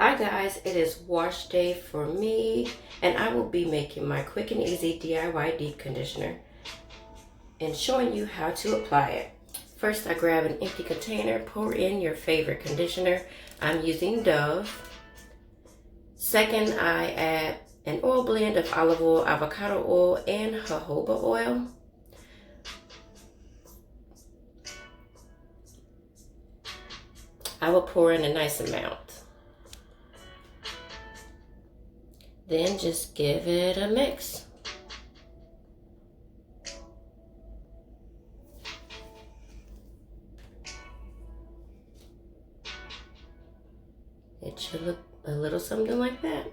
Hi guys, it is wash day for me and I will be making my quick and easy DIY deep conditioner and showing you how to apply it. First, I grab an empty container, pour in your favorite conditioner. I'm using Dove. Second, I add an oil blend of olive oil, avocado oil, and jojoba oil. I will pour in a nice amount. Then just give it a mix. It should look a little something like that.